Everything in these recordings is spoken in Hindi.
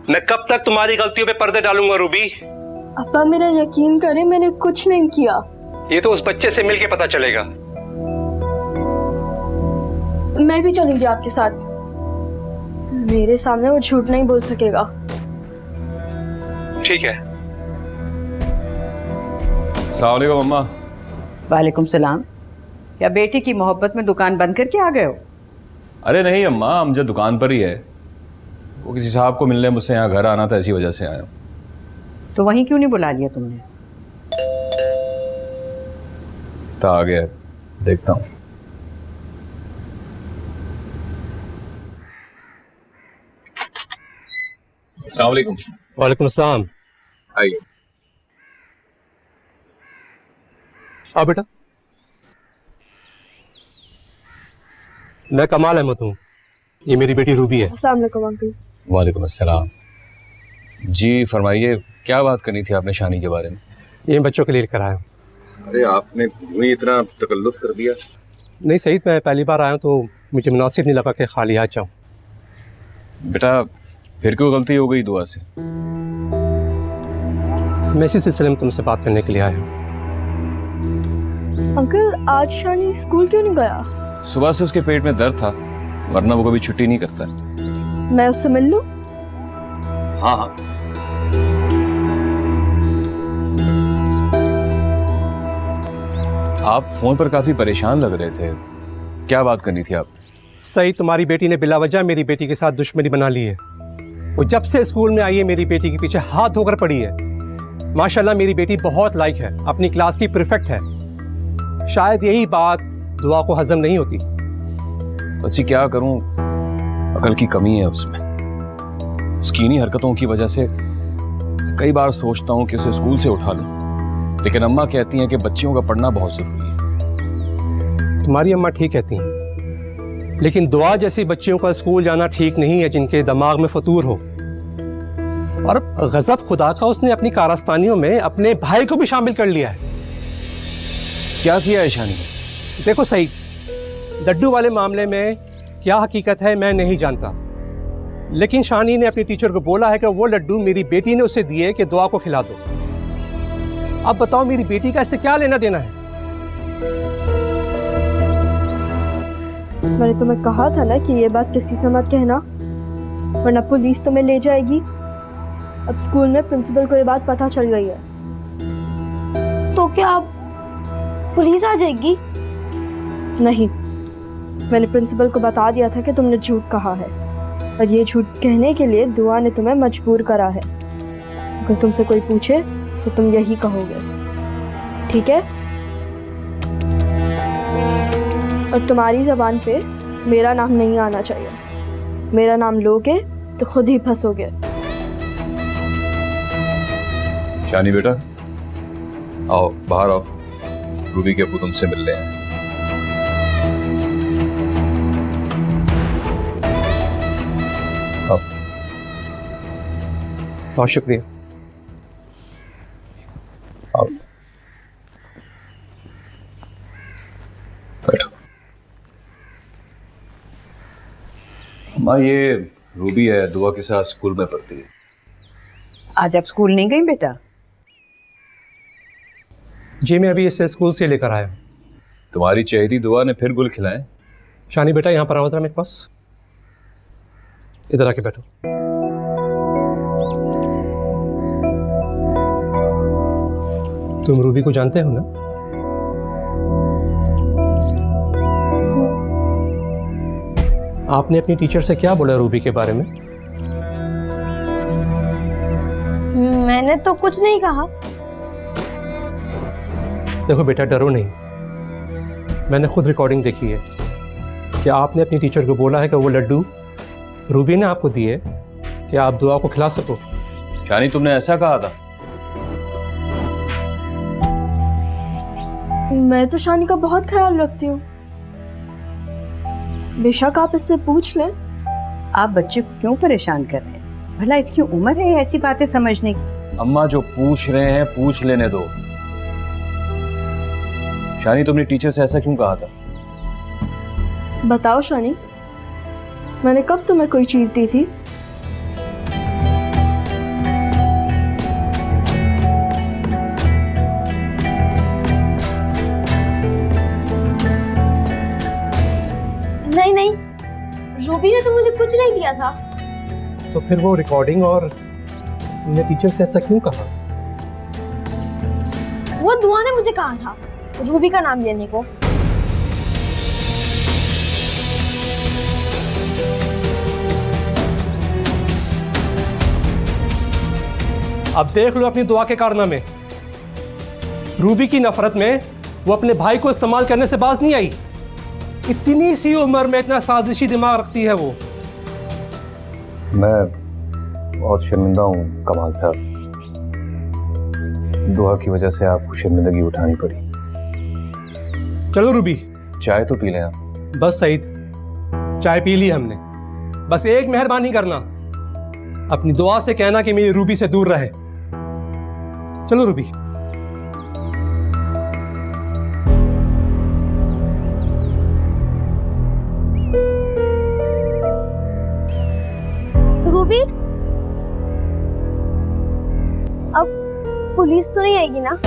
मैं कब तक तुम्हारी गलतियों पे पर्दे डालूंगा रूबी? अब्बा मेरा यकीन करें, मैंने कुछ नहीं किया। ये तो उस बच्चे से मिलके पता चलेगा। मैं भी चलूंगी आपके साथ। मेरे सामने वो झूठ नहीं बोल सकेगा। ठीक है। अस्सलाम वालेकुम अम्मा। वालेकुम सलाम। क्या बेटी की मोहब्बत में दुकान बंद करके आ गए हो? अरे नहीं अम्मा, अमजद दुकान पर ही है। वो किसी साहब को मिलने मुझसे यहाँ घर आना था, इसी वजह से आया हूँ। तो वहीं क्यों नहीं बुला लिया तुमने? तो आ गया, देखता हूँ। अस्सलाम वालेकुम। वालेकुम अस्सलाम। आइए। आओ बेटा। मैं कमाल अहमद हूँ, ये मेरी बेटी रूबी है। अस्सलाम वालेकुम अंकल। वालेकुम अस्सलाम। जी फरमाइए, क्या बात करनी थी आपने शानी के बारे में? ये बच्चों के लिए लेकर आया हूँ। अरे आपने वही इतना तकल्लुफ कर दिया। नहीं सही, मैं पहली बार आया हूँ तो मुझे मुनासिब नहीं लगा कि खाली आ जाऊँ। बेटा फिर क्यों गलती हो गई दुआ से? मैं इसी सिलसिले में तुमसे बात करने के लिए आया हूँ। अंकल आज शानी स्कूल क्यों नहीं गया? सुबह से उसके पेट में दर्द था, वरना वो कभी छुट्टी नहीं करता। मैं उससे मिल लूं? हाँ हाँ। आप फोन पर काफी परेशान लग रहे थे, क्या बात करनी थी आप? सही, तुम्हारी बेटी ने बिला वजह मेरी बेटी के साथ दुश्मनी बना ली है। वो जब से स्कूल में आई है मेरी बेटी के पीछे हाथ धोकर पड़ी है। माशाल्लाह मेरी बेटी बहुत लायक है, अपनी क्लास की परफेक्ट है। शायद यही बात दुआ को हजम नहीं होती। बस क्या करूं, अकल की कमी है उसमें। उसकी इन्हीं हरकतों की वजह से कई बार सोचता हूं कि उसे स्कूल से उठा लूं, लेकिन अम्मा कहती हैं कि बच्चियों का पढ़ना बहुत जरूरी है। तुम्हारी अम्मा ठीक कहती हैं, लेकिन दुआ जैसी बच्चियों का स्कूल जाना ठीक नहीं है जिनके दिमाग में फतूर हो। और गजब खुदा का, उसने अपनी कारस्तानियों में अपने भाई को भी शामिल कर लिया है। क्या किया है शानी? देखो सही, लड्डू वाले मामले में क्या हकीकत है मैं नहीं जानता, लेकिन शानी ने अपनी टीचर को बोला है कि वो लड्डू मेरी बेटी ने उसे दिए कि दुआ को खिला दो। अब बताओ मेरी बेटी का इससे क्या लेना देना है? मैंने तुम्हें कहा था ना कि ये बात किसी से मत कहना, वरना पुलिस तुम्हें ले जाएगी। अब स्कूल में प्रिंसिपल को ये बात पता चल गई है। तो क्या अब पुलिस आ जाएगी? नहीं, मैंने प्रिंसिपल को बता दिया था कि तुमने झूठ कहा है, और ये झूठ कहने के लिए दुआ ने तुम्हें मजबूर करा है। अगर तुमसे कोई पूछे तो तुम यही कहोगे, ठीक है? और तुम्हारी ज़बान पे मेरा नाम नहीं आना चाहिए। मेरा नाम लोगे तो खुद ही फंसोगे। शानी बेटा आओ, बाहर आओ, रूबी के अब्बू तुमसे मिल रहे हैं। आओ। बहुत शुक्रिया। आओ बैठो। अम्मा ये रूबी है, दुआ के साथ स्कूल में पढ़ती है। आज आप स्कूल नहीं गई बेटा? जी मैं अभी इसे स्कूल से लेकर आया हूँ। तुम्हारी चहेती दुआ ने फिर गुल खिलाए। शानी बेटा यहाँ पर आओ जरा मेरे पास, इधर आके बैठो। तुम रूबी को जानते हो ना? आपने अपनी टीचर से क्या बोला रूबी के बारे में? मैंने तो कुछ नहीं कहा। देखो बेटा, डरो नहीं, मैंने खुद रिकॉर्डिंग देखी है कि आपने अपनी टीचर को बोला है कि वो लड्डू रूबी ने आपको दिए कि आप दुआ को खिला सको। शानी तुमने ऐसा कहा था? मैं तो शानी का बहुत ख्याल रखती हूँ, बेशक आप इससे पूछ लें। आप बच्चे को क्यों परेशान कर रहे हैं? भला इसकी उम्र है ऐसी बातें समझने की? अम्मा जो पूछ रहे हैं पूछ लेने दो। शानी तुमने टीचर से ऐसा क्यों कहा था? बताओ शानी, मैंने कब तुम्हें कोई चीज दी थी? रूबी ने तो मुझे कुछ नहीं दिया था। तो फिर वो रिकॉर्डिंग और तुमने टीचर से ऐसा क्यों कहा? वो दुआ ने मुझे कहा था रूबी का नाम लेने को। अब देख लो अपनी दुआ के कारनामे। रूबी की नफरत में वो अपने भाई को इस्तेमाल करने से बाज नहीं आई। इतनी सी उम्र में इतना साजिशी दिमाग रखती है वो। मैं बहुत शर्मिंदा हूँ कमाल साहब, दुआ की वजह से आपको शर्मिंदगी उठानी पड़ी। चलो रूबी, चाय तो पी लें आप। बस सईद, चाय पी ली हमने। बस एक मेहरबानी करना, अपनी दुआ से कहना कि मेरी रूबी से दूर रहे। चलो रूबी। रूबी, अब पुलिस तो नहीं आएगी ना?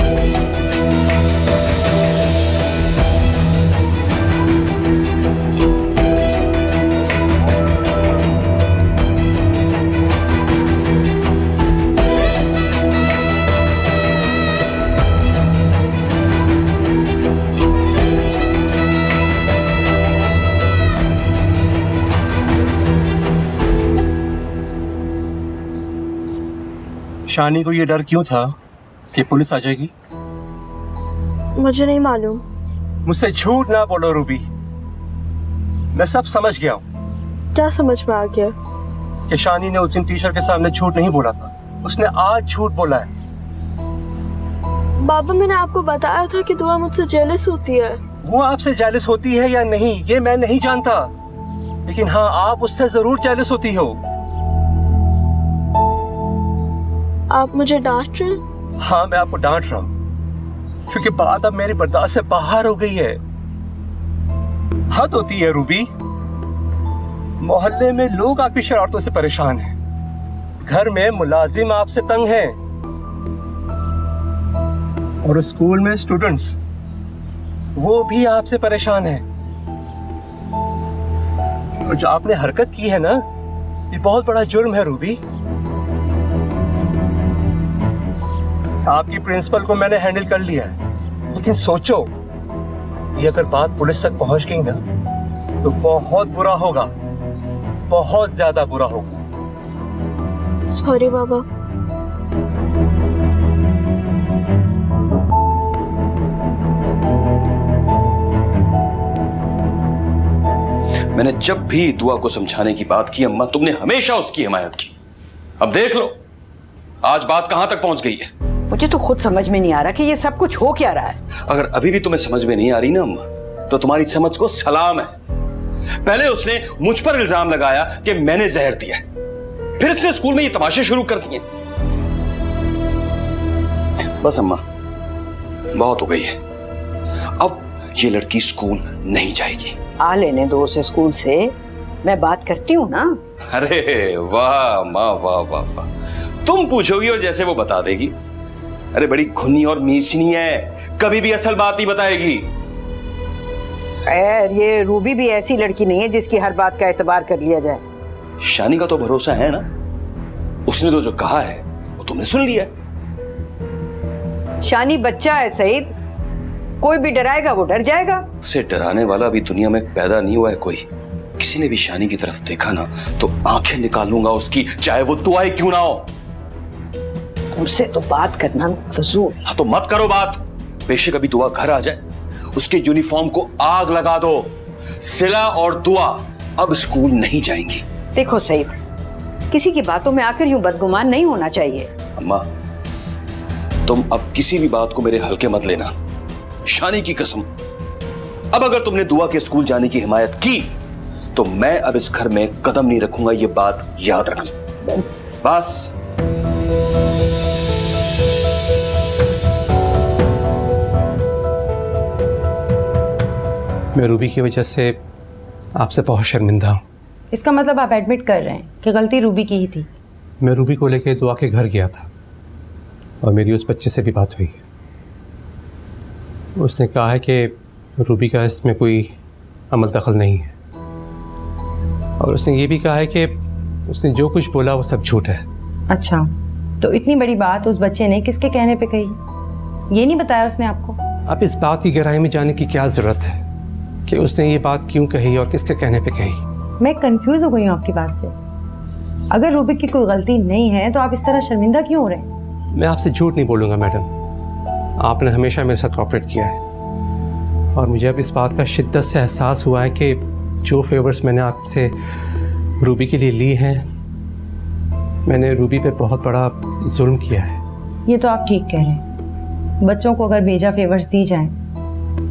शानी को ये डर क्यों था कि पुलिस आ जाएगी? मुझे नहीं मालूम। मुझसे झूठ ना बोलो रूबी, मैं सब समझ गया हूँ क्या समझ में आ गया? कि शानी ने उस दिन टीचर के सामने झूठ नहीं बोला था, उसने आज झूठ बोला है। बाबा, मैंने आपको बताया था कि दुआ मुझसे जेलस होती है। वो आपसे जेलस होती है या नहीं ये मैं नहीं जानता, लेकिन हाँ आप उससे जरूर जेलस होती हो। आप मुझे डांट रहे हैं? हाँ मैं आपको डांट रहा हूँ क्योंकि बात अब मेरी बर्दाश्त से बाहर हो गई है। हद होती है रूबी, मोहल्ले में लोग आपकी शरारतों से परेशान हैं, घर में मुलाजिम आपसे तंग हैं, और स्कूल में स्टूडेंट्स वो भी आपसे परेशान हैं। और जो आपने हरकत की है ना, ये बहुत बड़ा जुर्म है रूबी। आपकी प्रिंसिपल को मैंने हैंडल कर लिया है, लेकिन सोचो ये अगर बात पुलिस तक पहुंच गई ना तो बहुत बुरा होगा, बहुत ज्यादा बुरा होगा। सॉरी बाबा। मैंने जब भी दुआ को समझाने की बात की अम्मा, तुमने हमेशा उसकी हिमायत की। अब देख लो आज बात कहां तक पहुंच गई है। मुझे तो खुद समझ में नहीं आ रहा कि ये सब कुछ हो क्या रहा है। अगर अभी भी तुम्हें समझ में नहीं आ रही ना अम्मा, तो तुम्हारी समझ को सलाम है। पहले उसने मुझ पर इल्जाम लगाया कि मैंने जहर दिया, फिर इसने स्कूल में ये तमाशे शुरू कर दिए। बस अम्मा बहुत हो गई है, अब ये लड़की स्कूल नहीं जाएगी। आ लेने दो उसे स्कूल से, मैं बात करती हूँ ना। अरे वाह माँ, वाह वाह वाह, तुम पूछोगी और जैसे वो बता देगी। अरे बड़ी घुनी और मीचनी है, कभी भी असल बात नहीं बताएगी। ये रूबी भी ऐसी लड़की नहीं है जिसकी हर बात का एतबार कर लिया जाए। शानी का तो भरोसा है ना, उसने तो जो कहा है वो तुमने सुन लिया। शानी बच्चा है सईद, कोई भी डराएगा वो डर जाएगा। उसे डराने वाला अभी दुनिया में पैदा नहीं हुआ है कोई। किसी ने भी शानी की तरफ देखा ना तो आंखें निकाल लूंगा उसकी, चाहे वो दुआएं क्यों ना हो। उससे तो बात करना फजूल। हाँ तो मत करो बात, बेशक अभी दुआ घर आ जाए, उसके यूनिफॉर्म को आग लगा दो। सिला और दुआ अब स्कूल नहीं जाएंगी। देखो सईद, किसी की बातों में आकर यूं बदगुमान नहीं होना चाहिए। अम्मा तुम अब किसी भी बात को मेरे हल्के मत लेना, शानी की कसम। अब अगर तुमने दुआ के स्कूल जाने की हिमायत की तो मैं अब इस घर में कदम नहीं रखूंगा, ये बात याद रखना बस। मैं रूबी की वजह से आपसे बहुत शर्मिंदा हूँ। इसका मतलब आप एडमिट कर रहे हैं कि गलती रूबी की ही थी। मैं रूबी को लेकर दुआ के घर गया था और मेरी उस बच्चे से भी बात हुई है। उसने कहा है कि रूबी का इसमें कोई अमल दखल नहीं है और उसने ये भी कहा है कि उसने जो कुछ बोला वो सब झूठ है। अच्छा, तो इतनी बड़ी बात उस बच्चे ने किसके कहने पे कही, ये नहीं बताया उसने आपको? अब इस बात की गहराई में जाने की क्या ज़रूरत है कि उसने ये बात क्यों कही और किसके कहने पे कही। मैं कंफ्यूज हो गई हूँ आपकी बात से। अगर रूबिक की कोई गलती नहीं है तो आप इस तरह शर्मिंदा क्यों हो रहे हैं? मैं आपसे झूठ नहीं बोलूँगा मैडम, आपने हमेशा मेरे साथ कोऑपरेट किया है और मुझे अब इस बात का शिद्दत से एहसास हुआ है कि जो फेवर्स मैंने आपसे रूबी के लिए ली हैं, मैंने रूबी पे बहुत बड़ा जुल्म किया है। ये तो आप ठीक कह रहे हैं। बच्चों को अगर बेजा फेवर्स दी जाएं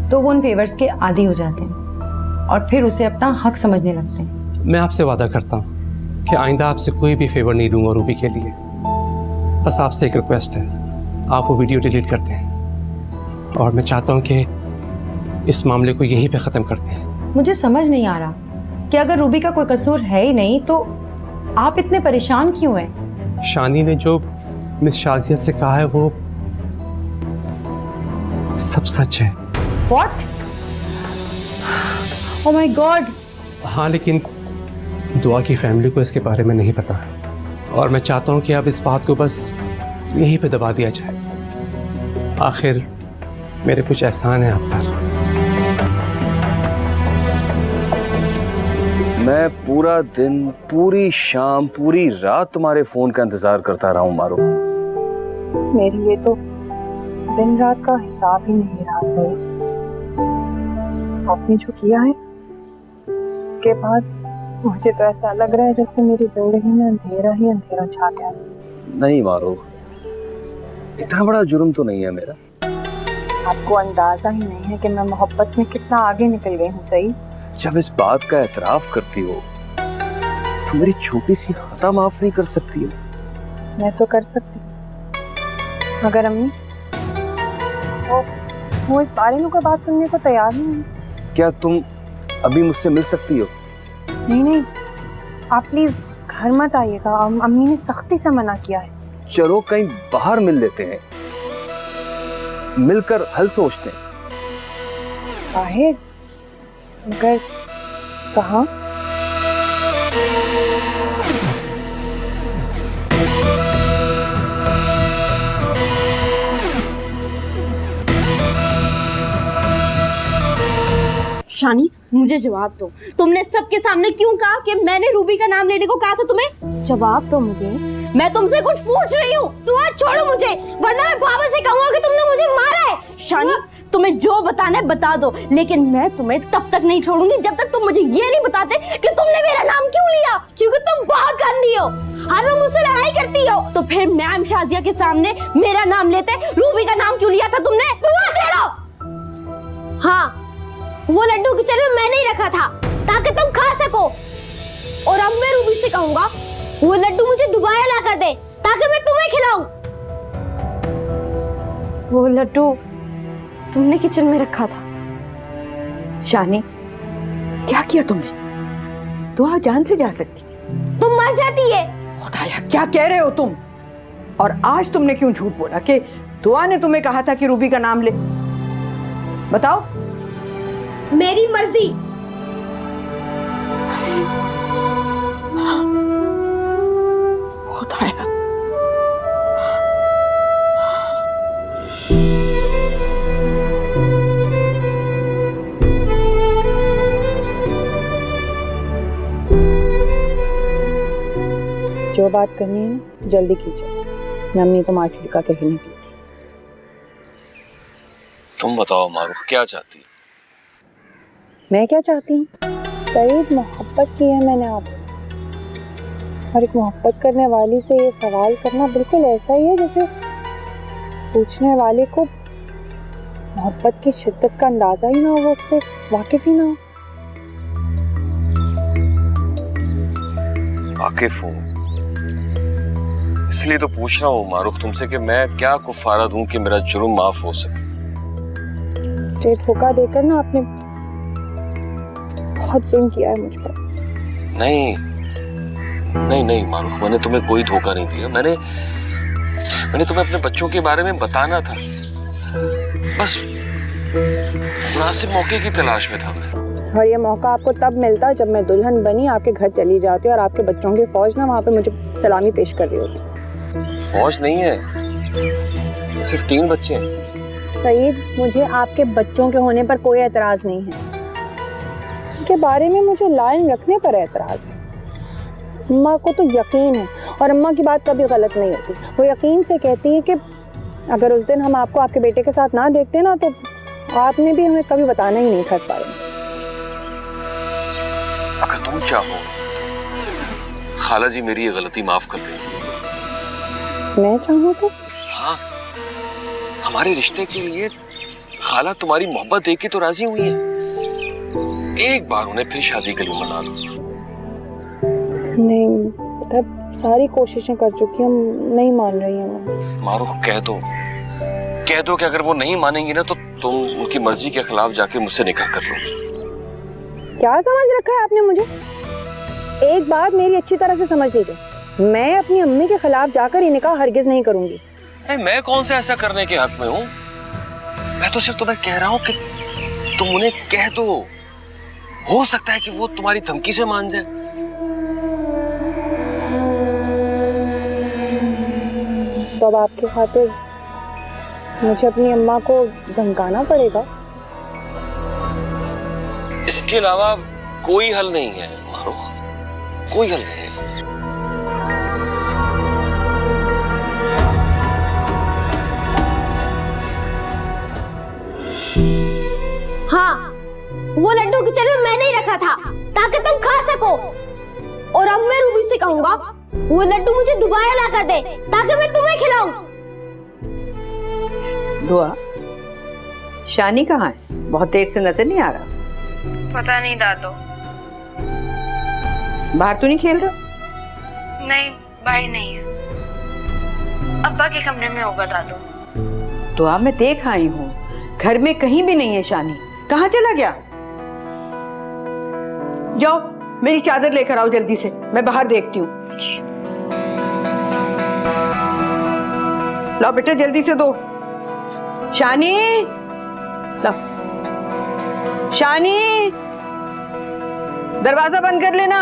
तो वो उन फेवर्स के आदी हो जाते हैं और फिर उसे अपना हक समझने लगते हैं। मैं आपसे वादा करता हूँ कि आइंदा आपसे कोई भी फेवर नहीं लूँगा रूबी के लिए। बस आपसे एक रिक्वेस्ट है, आप वो वीडियो डिलीट करते हैं और मैं चाहता हूँ कि इस मामले को यहीं पे ख़त्म करते हैं। मुझे समझ नहीं आ रहा कि अगर रूबी का कोई कसूर है ही नहीं तो आप इतने परेशान क्यों हैं? शानी ने जो मिस शाजिया से कहा है वो सब सच है। What? Oh my God! हाँ, लेकिन दुआ की फैमिली को इसके बारे में नहीं पता और मैं चाहता हूँ कि अब इस बात को बस यहीं पे दबा दिया जाए। आखिर मेरे कुछ एहसान है आप पर। मैं पूरा दिन, पूरी शाम, पूरी रात तुम्हारे फोन का इंतजार करता रहा हूँ मारूफ। मेरे लिए तो दिन रात का हिसाब ही नहीं रहा। सही, आपने जो किया है उसके बाद मुझे तो ऐसा लग रहा है जैसे मेरी जिंदगी में अंधेरा ही अंधेरा छा गया। नहीं मारूफ, इतना बड़ा जुर्म तो नहीं है मेरा। आपको अंदाजा ही नहीं है कि मैं मोहब्बत में कितना आगे निकल गई हूँ। सही, जब इस बात का एतराफ करती हो तो मेरी छोटी सी खता माफ नहीं कर सकती हो? मैं तो कर सकती मगर अम्मी वो इस बारे में कोई बात सुनने को तैयार ही नहीं। क्या तुम अभी मुझसे मिल सकती हो? नहीं, आप प्लीज घर मत आइएगा। अम्मी ने सख्ती से मना किया है। चलो कहीं बाहर मिल लेते हैं, मिलकर हल सोचते हैं। बाहर? मगर कहाँ? शानी, मुझे जवाब दो, तुमने सबके सामने क्यों कहा कि मैंने रूबी का नाम लेने को कहा था तुम्हें? जवाब दो मुझे, मैं तुमसे कुछ पूछ रही हूँ। तू आज छोड़ो मुझे, वरना मैं बाबा से कहूँगा कि तुमने मुझे मारा है। शानी, तुम्हें जो बताना है बता दो, लेकिन मैं तुम्हें तब तक नहीं छोड़ूंगी जब तक तुम मुझे ये नहीं बताते कि तुमने मेरा नाम क्यों लिया। क्योंकि तुम बहुत गंदी हो, हर रोज मुझसे लड़ाई करती हो। तो फिर मैम शाजिया के सामने मेरा नाम लेते रूबी का नाम क्यों लिया था तुमने? हाँ, वो लड्डू किचन में मैंने ही रखा था ताकि तुम खा सको। और अब मैं रूबी से कहूंगा वो लड्डू मुझे दोबारा ला कर दे ताकि मैं तुम्हें खिलाऊं। वो लड्डू तुमने किचन में रखा था। शानी, क्या किया तुमने? दुआ जान से जा सकती थी। तुम मर जाती है। खुदाया, क्या कह रहे हो तुम? और आज तुमने क्यों झूठ बोला कि दुआ ने तुम्हें कहा था कि रूबी का नाम ले? बताओ। मेरी मर्जी। खुदाया, जो बात करनी है ना जल्दी कीजिए, मैं अम्मी को मार ठिका के कहने की। तुम बताओ मारूफ, क्या चाहती है? मैं क्या चाहती हूँ? सईद, मोहब्बत की है मैंने आपसे, और एक मोहब्बत करने वाली से ये सवाल करना बिल्कुल ऐसा ही है जैसे पूछने वाले को मोहब्बत की शिद्दत का अंदाजा ही ना हो, वो उससे वाकिफ ही ना हो। वाकिफ हूँ, इसलिए तो पूछ रहा हूँ मारूफ तुमसे कि मैं क्या कुफारा दूं कि मेरा जुर्म माफ हो सके। मुझे धोखा देकर ना आपने बहुत जुल्म किया है मुझ पर। नहीं नहीं नहीं मारूफ, मैंने तुम्हें कोई धोखा नहीं दिया। मैंने तुम्हें अपने बच्चों के बारे में बताना था, बस मुनासिब मौके की तलाश में था मैं। और ये मौका आपको तब मिलता जब मैं दुल्हन बनी आपके घर चली जाती और आपके बच्चों की फौज ना वहाँ पे मुझे सलामी पेश कर रही होती। फौज नहीं है, सिर्फ 3 बच्चे हैं। सईद, मुझे आपके बच्चों के होने पर कोई एतराज़ नहीं है, उनके बारे में मुझे लाइन रखने पर एतराज़ है। अम्मा को तो यकीन है और अम्मा की बात कभी गलत नहीं होती। वो यकीन से कहती है कि अगर उस दिन हम आपको आपके बेटे के साथ ना देखते ना तो आपने भी हमें कभी बताना ही नहीं था इस बारे में। अगर तुम चाहो खाला जी मेरी ये गलती माफ कर देंगी। मैं चाहूँ तो? हाँ, हमारे रिश्ते के लिए खाला तुम्हारी मोहब्बत देख के तो राजी हुई है। एक बार उन्हें फिर शादी के लिए मना लो। नहीं, मतलब सारी कोशिशें कर चुकी, हम नहीं मान रही हैं। मारो, कह दो कि अगर वो नहीं मानेंगी ना तो तुम उनकी मर्जी के खिलाफ जाके मुझसे निकाह कर लो। क्या समझ रखा है आपने मुझे? एक बात मेरी अच्छी तरह से समझ लीजिए, मैं अपनी अम्मी के खिलाफ जाकर ये निकाह हरगिज नहीं करूंगी। मैं कौन से ऐसा करने के हक में हूँ? मैं तो सिर्फ तुम्हें कह रहा हूँ कि तुम उन्हें कह दो, हो सकता है कि वो तुम्हारी धमकी से मान जाए। तो अब आपकी खातिर मुझे अपनी अम्मा को धमकाना पड़ेगा? इसके अलावा कोई हल नहीं है मारूफ, कोई हल नहीं है। हाँ, वो लड्डू किचन में मैंने ही रखा था ताकि तुम खा सको। और अब मैं रूबी से कहूंगा वो लड्डू मुझे दोबारा ला कर दे ताकि मैं तुम्हें खिलाऊं। दुआ, शानी कहाँ है? बहुत देर से नजर नहीं आ रहा। पता नहीं दादो। बाहर तो नहीं खेल रहा? नहीं, बाहर नहीं है, अब्बा के कमरे में होगा दादो। दुआ, मैं देख आई हूँ, घर में कहीं भी नहीं है शानी। कहाँ चला गया? जाओ मेरी चादर लेकर आओ जल्दी से, मैं बाहर देखती हूँ। लाओ बेटा जल्दी से दो। शानी, लाओ। शानी, दरवाजा बंद कर लेना।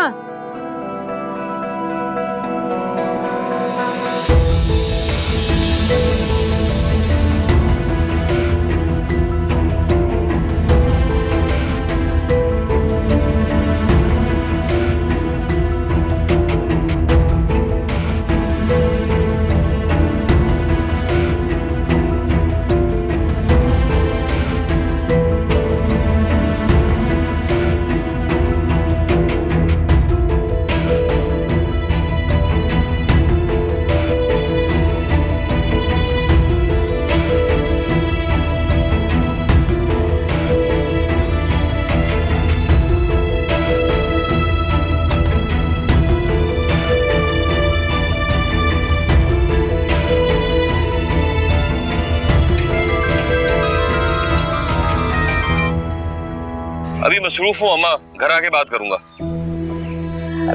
अभी मसरूफ हूँ अम्मा, घर आके बात करूंगा।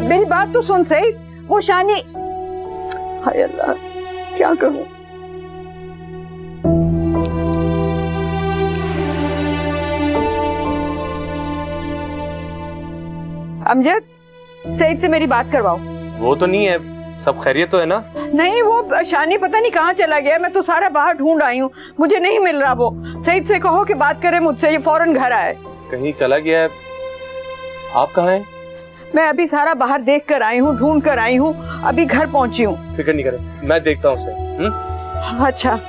मेरी बात तो सुन सही। वो शानी, हाय अल्लाह, क्या करूं? अमजद, सईद से मेरी बात करवाओ। वो तो नहीं है, सब खैरियत तो है ना? नहीं, वो शानी पता नहीं कहाँ चला गया। मैं तो सारा बाहर ढूंढ आई हूँ, मुझे नहीं मिल रहा। वो सईद से कहो कि बात करे मुझसे, ये फौरन घर आए। कहीं चला गया है। आप कहाँ हैं? मैं अभी सारा बाहर देख कर आई हूँ, ढूंढ कर आई हूँ, अभी घर पहुंची हूँ। फिक्र नहीं करें, मैं देखता हूँ उसे। अच्छा।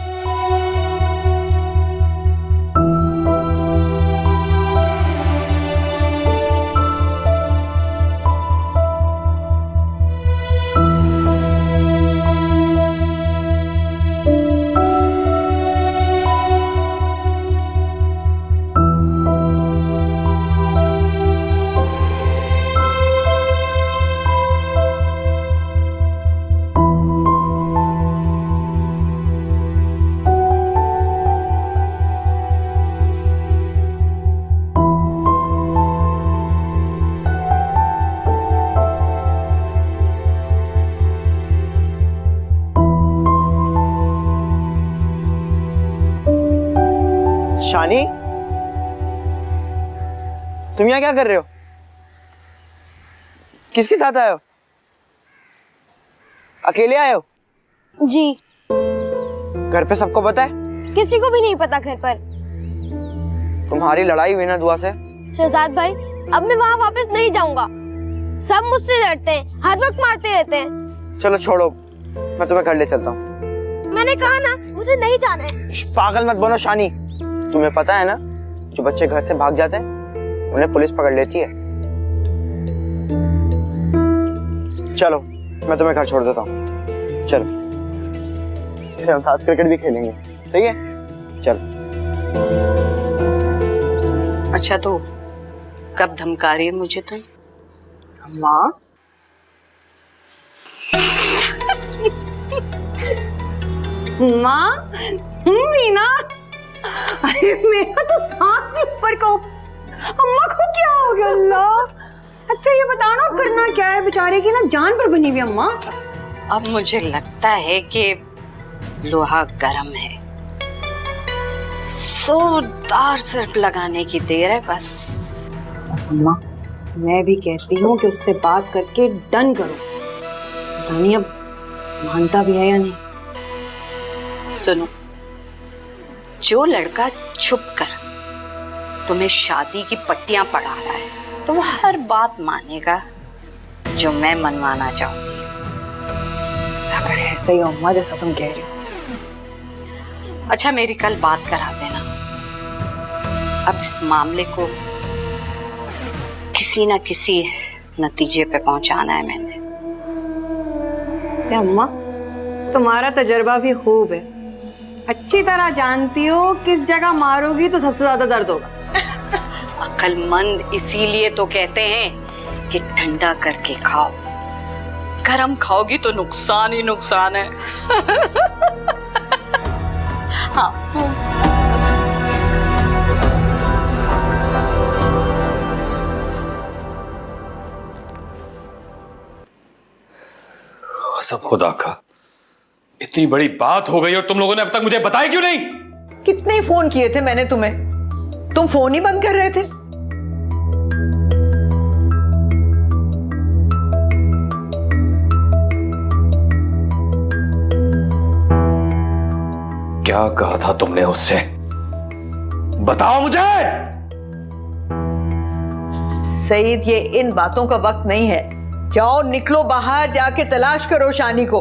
शानी, तुम यहाँ क्या कर रहे हो? किसके साथ आए हो? अकेले आए हो? जी। घर पे सबको पता है? किसी को भी नहीं पता घर पर। तुम्हारी लड़ाई हुई ना दुआ से? शहजाद भाई, अब मैं वहाँ वापस नहीं जाऊंगा। सब मुझसे डरते हैं, हर वक्त मारते रहते हैं। चलो छोड़ो, मैं तुम्हें घर ले चलता हूँ। मैंने कहा ना, मुझे नहीं जाना है। पागल मत बनो शानी। तुम्हें पता है ना, जो बच्चे घर से भाग जाते हैं उन्हें पुलिस पकड़ लेती है। चलो मैं तुम्हें घर छोड़ देता हूँ। चलो, फिर हम साथ क्रिकेट भी खेलेंगे, ठीक है? चलो। अच्छा तो कब धमका रही है मुझे तुम? माँ माँ, मीना, अरे मेरा तो सांस ही ऊपर का। अम्मा को क्या हो गया? अल्लाह। अच्छा ये बताओ ना, करना क्या है? बेचारे की ना जान पर बनी हुई अम्मा। अब मुझे लगता है कि लोहा गर्म है, जोरदार सिर्फ लगाने की देर है बस। बस अम्मा, मैं भी कहती हूँ कि उससे बात करके डन करो। पता नहीं अब मानता भी है या नहीं। सुनो, जो लड़का छुप कर तुम्हें शादी की पट्टियां पढ़ा रहा है तो वो हर बात मानेगा जो मैं मनवाना चाहूंगी। अगर ऐसे ही अम्मा जैसा तुम कह रही हो। अच्छा मेरी कल बात करा देना। अब इस मामले को किसी ना किसी नतीजे पे पहुंचाना है मैंने। अम्मा, तुम्हारा तजर्बा भी खूब है, अच्छी तरह जानती हो किस जगह मारोगी तो सबसे ज्यादा दर्द होगा। अक्लमंद इसीलिए तो कहते हैं कि ठंडा करके खाओ, गरम खाओगी तो नुकसान ही नुकसान है। हाँ। कसम खुदा का, इतनी बड़ी बात हो गई और तुम लोगों ने अब तक मुझे बताया क्यों नहीं? कितने फोन किए थे मैंने तुम्हें, तुम फोन ही बंद कर रहे थे। क्या कहा था तुमने उससे? बताओ मुझे। सईद, ये इन बातों का वक्त नहीं है। जाओ निकलो बाहर, जाके तलाश करो शानी को।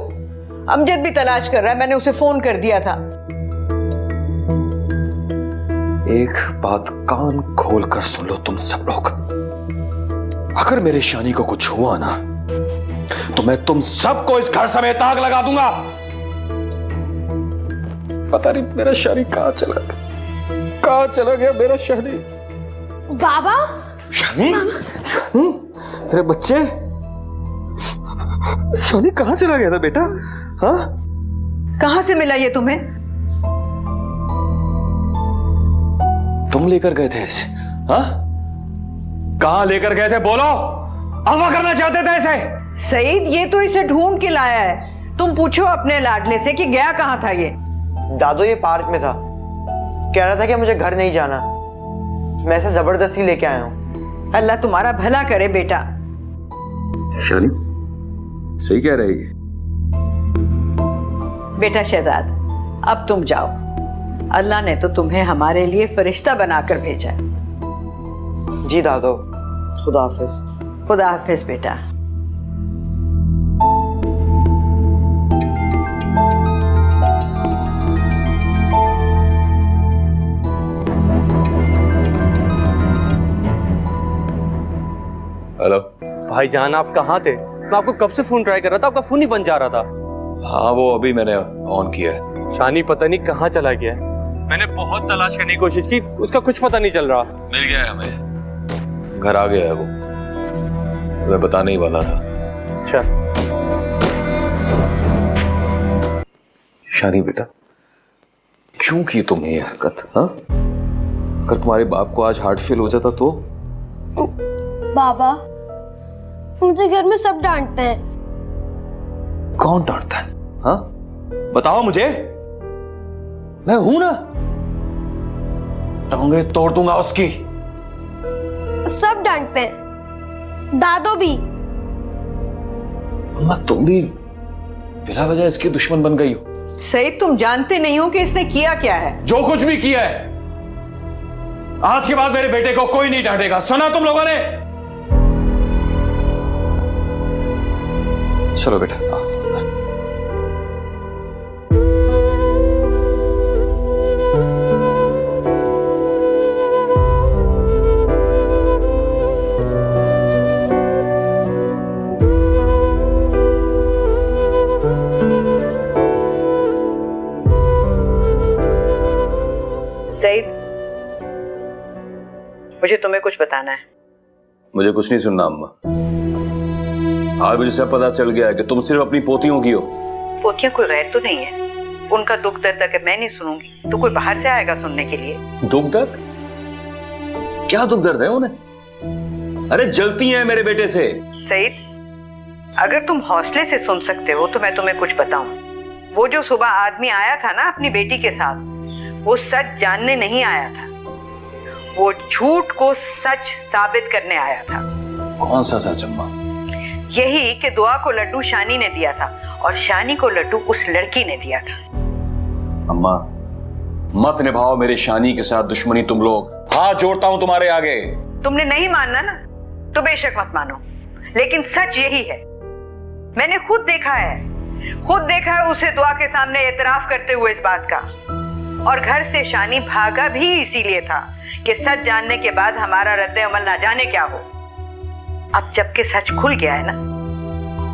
अमजद भी तलाश कर रहा है, मैंने उसे फोन कर दिया था। एक बात कान खोल कर सुन लो तुम सब लोग, अगर मेरे शानी को कुछ हुआ ना तो मैं तुम सबको इस घर समेत आग लगा दूंगा। पता नहीं मेरा शानी कहां चला गया, कहां चला गया मेरा शानी। बाबा, शानी, शानी, मेरे बच्चे, शानी कहां चला गया था बेटा? हाँ, कहां से मिला ये तुम्हें? तुम लेकर गए थे इसे? हाँ, कहां लेकर गए थे? बोलो, अगवा करना चाहते थे इसे? सईद, ये तो इसे ढूंढ के लाया है। तुम पूछो अपने लाडले से कि गया कहां था ये। दादो ये पार्क में था, कह रहा था कि मुझे घर नहीं जाना। मैं इसे जबरदस्ती लेके आया हूँ। अल्लाह तुम्हारा भला करे बेटा। शानी सही कह रही है। बेटा शहजाद, अब तुम जाओ। अल्लाह ने तो तुम्हें हमारे लिए फरिश्ता बनाकर भेजा है। जी दादो, खुदा हाफिज। खुदा हाफिज बेटा। हेलो भाईजान, आप कहाँ थे? मैं आपको कब से फोन ट्राई कर रहा था, आपका फोन ही बंद जा रहा था। हाँ, वो अभी मैंने ऑन किया है। शानी पता नहीं कहाँ चला गया है। मैंने बहुत तलाश करने की कोशिश की, उसका कुछ पता नहीं चल रहा। मिल गया है हमें, घर आ गया है वो, मैं बताने ही वाला था। अच्छा शानी बेटा, क्यों की तुमने ये हरकत? हाँ, अगर तुम्हारे बाप को आज हार्ट फेल हो जाता तो? बाबा, मुझे घर में सब डांटते हैं। कौन डांटता है? हाँ, बताओ मुझे, मैं हूं ना, टांगे तोड़ दूंगा उसकी। सब डांटते हैं, दादो भी। अम्मा तुम भी बिला वजह इसकी दुश्मन बन गई हो। सईद, तुम जानते नहीं हो कि इसने किया क्या है। जो कुछ भी किया है, आज के बाद मेरे बेटे को कोई नहीं डांटेगा, सुना तुम लोगों ने? चलो बेटा आओ। सईद, मुझे तुम्हें कुछ बताना है। मुझे कुछ नहीं सुनना अम्मा। आज मुझे सब पता चल गया है कि तुम सिर्फ अपनी पोतियों की हो। पोतियां कोई गैर तो नहीं है। उनका दुख दर्द अगर मैं नहीं सुनूंगी तो कोई बाहर से आएगा सुनने के लिए। दुख दर्द? क्या दुख दर्द है उन्हें? अरे जलती हैं मेरे बेटे से। सईद, अगर तुम हौसले से सुन सकते हो तो मैं तुम्हें कुछ बताऊं। वो जो सुबह आदमी आया था ना अपनी बेटी के साथ, वो सच जानने नहीं आया था, वो झूठ को सच साबित करने आया था। कौन सा सच अम्मा? यही कि दुआ को लड्डू शानी ने दिया था और शानी को लड्डू उस लड़की ने दिया था। अम्मा मत निभाओ मेरे शानी के साथ दुश्मनी तुम लोग। हाथ जोड़ता हूं तुम्हारे आगे। तुमने नहीं मानना ना तो बेशक मत मानो, लेकिन सच यही है। मैंने खुद देखा है उसे दुआ के सामने एतराफ करते हुए इस बात का। और घर से शानी भागा भी इसीलिए था कि सच जानने के बाद हमारा रद्द अमल ना जाने क्या हो। अब जबकि सच खुल गया है ना,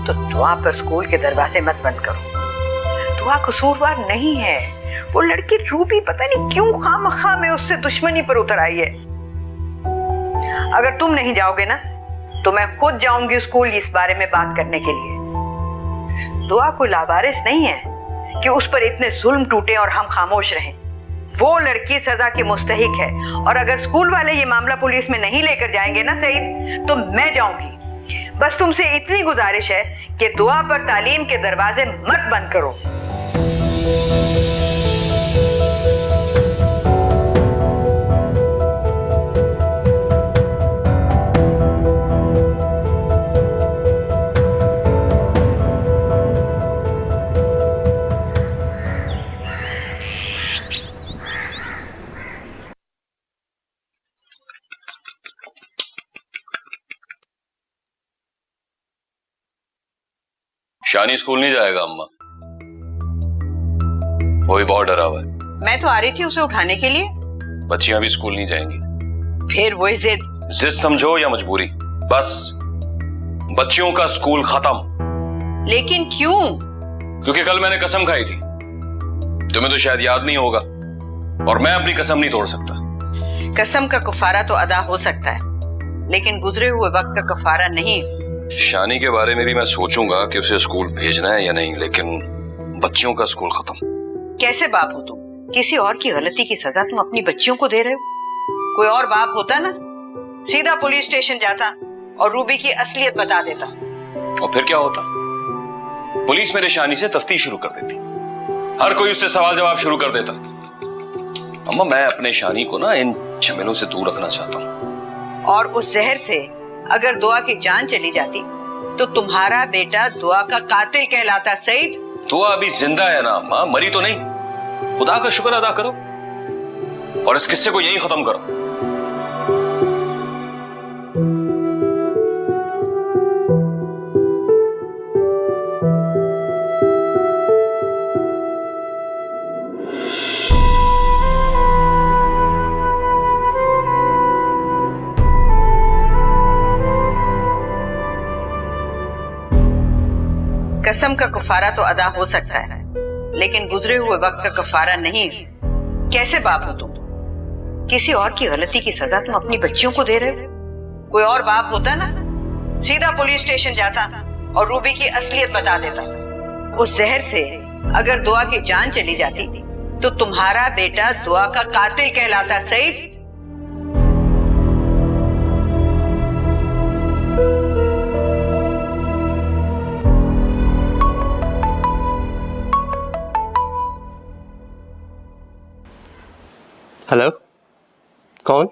तो दुआ पर स्कूल के दरवाजे मत बंद करो। दुआ कसूरवार नहीं है। वो लड़की रूबी पता नहीं क्यों खामखा में उससे दुश्मनी पर उतर आई है। अगर तुम नहीं जाओगे ना तो मैं खुद जाऊंगी स्कूल इस बारे में बात करने के लिए। दुआ कोई लावारिस नहीं है कि उस पर इतने जुल्म टूटे और हम खामोश रहें। वो लड़की सजा की मुस्तहिक है और अगर स्कूल वाले ये मामला पुलिस में नहीं लेकर जाएंगे ना सईद, तो मैं जाऊंगी। बस तुमसे इतनी गुजारिश है कि दुआ पर तालीम के दरवाजे मत बंद करो। शानी स्कूल नहीं जाएगा अम्मा, वो भी बहुत डरा हुआ है। मैं तो आ रही थी उसे उठाने के लिए। बच्चियां भी स्कूल नहीं जाएंगी। फिर वही जिद समझो या मजबूरी, बस बच्चियों का स्कूल खत्म। लेकिन क्यों? क्योंकि कल मैंने कसम खाई थी। तुम्हें तो शायद याद नहीं होगा, और मैं अपनी कसम नहीं तोड़ सकता। कसम का कफारा तो अदा हो सकता है, लेकिन गुजरे हुए वक्त का कफारा नहीं। शानी के बारे में भी मैं सोचूंगा कि उसे स्कूल भेजना है या नहीं, लेकिन बच्चियों का स्कूल खत्म। कैसे बाप हो तुम? किसी और की गलती की सजा तुम अपनी बच्चियों को दे रहे हो। कोई और बाप होता ना, सीधा पुलिस स्टेशन जाता और रूबी की असलियत बता देता। और फिर क्या होता? पुलिस मेरे शानी से तफ्तीश शुरू कर देती, हर कोई उससे सवाल जवाब शुरू कर देता। अम्मा मैं अपने शानी को ना इन झमेलों से दूर रखना चाहता हूँ। और उस जहर से अगर दुआ की जान चली जाती तो तुम्हारा बेटा दुआ का कातिल कहलाता। सईद, दुआ अभी जिंदा है ना अम्मा, मरी तो नहीं। खुदा का शुक्र अदा करो और इस किस्से को यहीं खत्म करो। कसम का कफारा तो अदा हो सकता है, लेकिन गुजरे हुए वक्त का कफारा नहीं। कैसे बाप हो तुम? किसी और की गलती की सजा तुम अपनी बच्चियों को दे रहे हो। कोई और बाप होता ना, सीधा पुलिस स्टेशन जाता और रूबी की असलियत बता देता। उस जहर से अगर दुआ की जान चली जाती तो तुम्हारा बेटा दुआ का कातिल कहलाता। सईद, हेलो, कौन?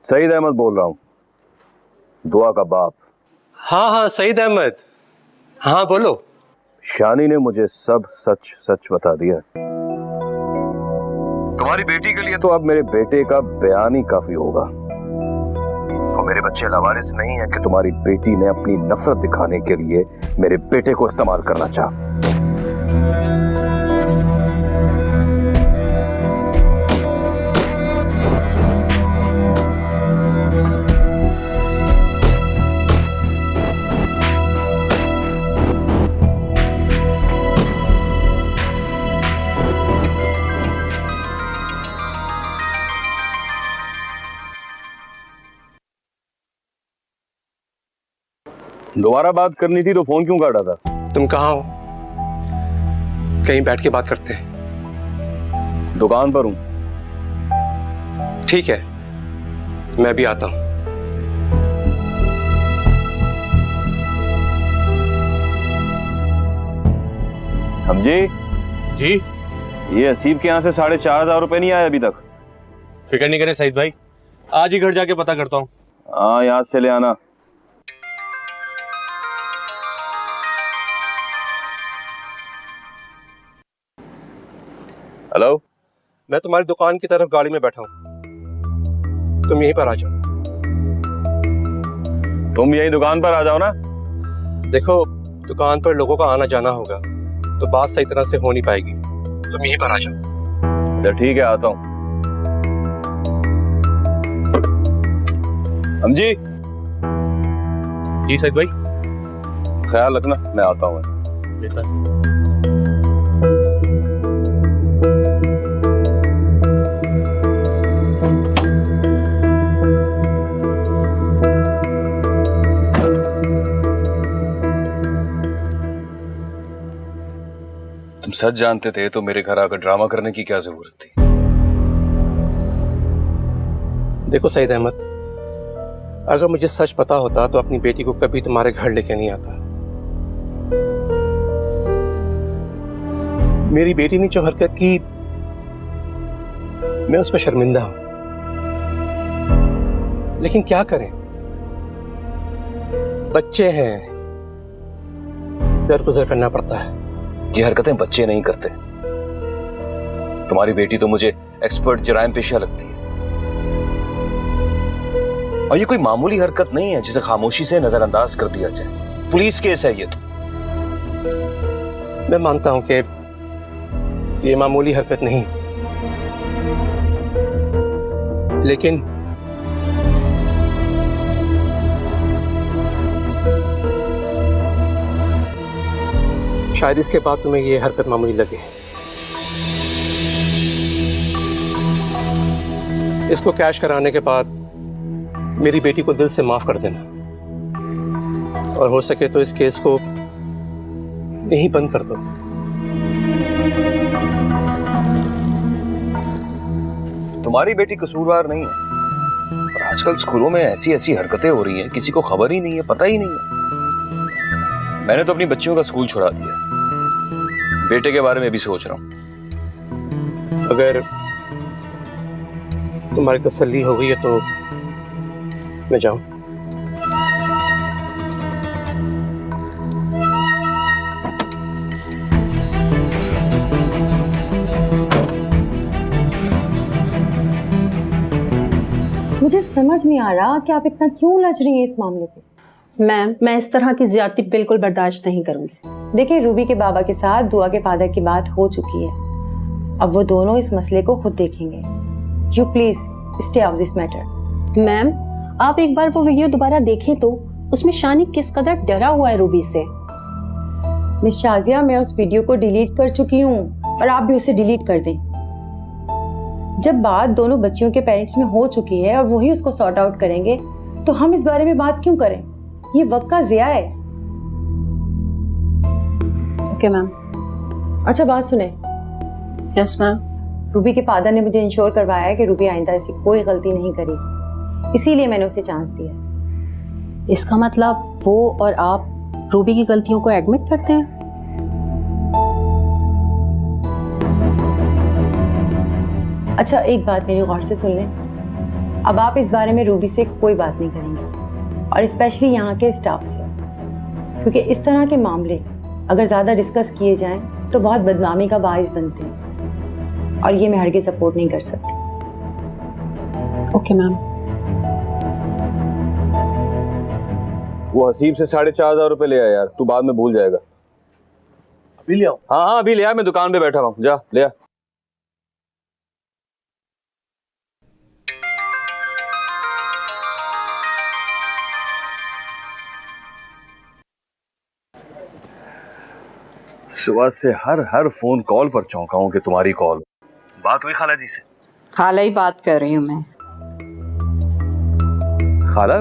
सईद अहमद बोल रहा हूँ। दुआ का बाप। हाँ हाँ सईद अहमद, हाँ बोलो। शानी ने मुझे सब सच सच बता दिया। तुम्हारी बेटी के लिए तो अब मेरे बेटे का बयान ही काफी होगा। तो मेरे बच्चे लावारिस नहीं है कि तुम्हारी बेटी ने अपनी नफरत दिखाने के लिए मेरे बेटे को इस्तेमाल करना चाहा। दोबारा बात करनी थी तो फोन क्यों काटा था? तुम कहाँ हो? कहीं बैठ के बात करते हैं। दुकान पर हूं। ठीक है, मैं भी आता हूं। समझे जी। ये असीब के यहाँ से 4,500 रुपए नहीं आए अभी तक। फिक्र नहीं करें सईद भाई, आज ही घर जाके पता करता हूँ। हाँ याद से ले आना। हेलो, मैं तुम्हारी दुकान की तरफ गाड़ी में बैठा हूं, तुम यहीं पर आ जाओ। तुम यही दुकान पर आ जाओ ना। देखो, दुकान पर लोगों का आना जाना होगा तो बात सही तरह से हो नहीं पाएगी, तुम यहीं पर आ जाओ। अच्छा ठीक है, आता हूं। समझी? जी सईद भाई। ख्याल रखना, मैं आता हूँ। तुम सच जानते थे तो मेरे घर आकर ड्रामा करने की क्या जरूरत थी? देखो सईद अहमद, अगर मुझे सच पता होता तो अपनी बेटी को कभी तुम्हारे घर लेके नहीं आता। मेरी बेटी ने जो हरकत की, मैं उस पर शर्मिंदा हूं, लेकिन क्या करें, बच्चे हैं, दरगुजर करना पड़ता है। ये हरकतें बच्चे नहीं करते। तुम्हारी बेटी तो मुझे एक्सपर्ट जराइम पेशा लगती है, और ये कोई मामूली हरकत नहीं है जिसे खामोशी से नजरअंदाज कर दिया जाए। पुलिस केस है ये तो। मैं मानता हूं कि ये मामूली हरकत नहीं, लेकिन शायद इसके बाद तुम्हें ये हरकत मामूली लगे। इसको कैश कराने के बाद मेरी बेटी को दिल से माफ कर देना, और हो सके तो इस केस को यहीं बंद कर दो। तुम्हारी बेटी कसूरवार नहीं है, और आजकल स्कूलों में ऐसी ऐसी हरकतें हो रही हैं, किसी को खबर ही नहीं है, पता ही नहीं है। मैंने तो अपनी बच्चियों का स्कूल छुड़ा दिया, बेटे के बारे में भी सोच रहा हूं। अगर तुम्हारी तसल्ली हो गई है तो मैं जाऊं? मुझे समझ नहीं आ रहा कि आप इतना क्यों लज रही हैं इस मामले पे। मैम, मैं इस तरह की ज्यादती बिल्कुल बर्दाश्त नहीं करूंगी। देखिए, रूबी के बाबा के साथ दुआ के फादर की बात हो चुकी है, अब वो दोनों इस मसले को खुद देखेंगे। You please stay of this matter. Ma'am, आप एक बार वो वीडियो दोबारा देखें तो उसमें शानी किस कदर डरा हुआ है रूबी से। मिस शाजिया, मैं उस वीडियो को डिलीट कर चुकी हूँ, और आप भी उसे डिलीट कर दें। जब बात दोनों बच्चियों के पेरेंट्स में हो चुकी है और वही उसको सॉर्ट आउट करेंगे, तो हम इस बारे में बात क्यों करें? ये वक्त का ज़िया है। Okay ma'am. अच्छा बात सुने। Yes ma'am. रूबी के फादर ने मुझे इंश्योर करवाया है कि रूबी आइंदा ऐसी कोई गलती नहीं करेगी, इसीलिए मैंने उसे चांस दिया। इसका मतलब वो और आप रूबी की गलतियों को एडमिट करते हैं? अच्छा, एक बात मेरी गौर से सुन लें। अब आप इस बारे में रूबी से कोई बात नहीं करेंगे, और स्पेशली यहाँ के स्टाफ से, क्योंकि इस तरह के मामले अगर ज़्यादा डिस्कस किए जाएं तो बहुत बदनामी का बाइस बनते हैं, और ये मैं हरगिज़ सपोर्ट नहीं कर सकती। Okay ma'am. वो हसीब से 4,500 रुपए ले आया यार, तू बाद में भूल जाएगा। अभी ले आओ। हाँ अभी ले आ, मैं दुकान पे बैठा हूँ, जा ले आ। सुबह से हर फोन कॉल पर चौंका हूं कि तुम्हारी कॉल। बात हुई खाला जी से? खाला ही बात कर रही हूँ मैं। खाला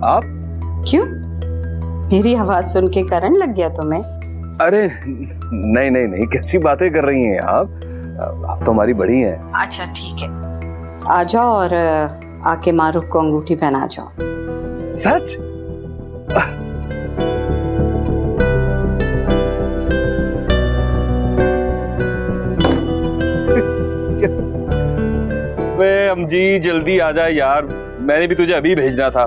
आप? क्यों, मेरी आवाज सुन के करंट लग गया तुम्हें? अरे नहीं, कैसी बातें कर रही हैं आप तो हमारी बड़ी हैं। अच्छा ठीक है, आ जाओ और आके मारूफ को अंगूठी पहना जाओ। सच? वे अमजी जल्दी आ जाए यार, मैंने भी तुझे अभी भेजना था।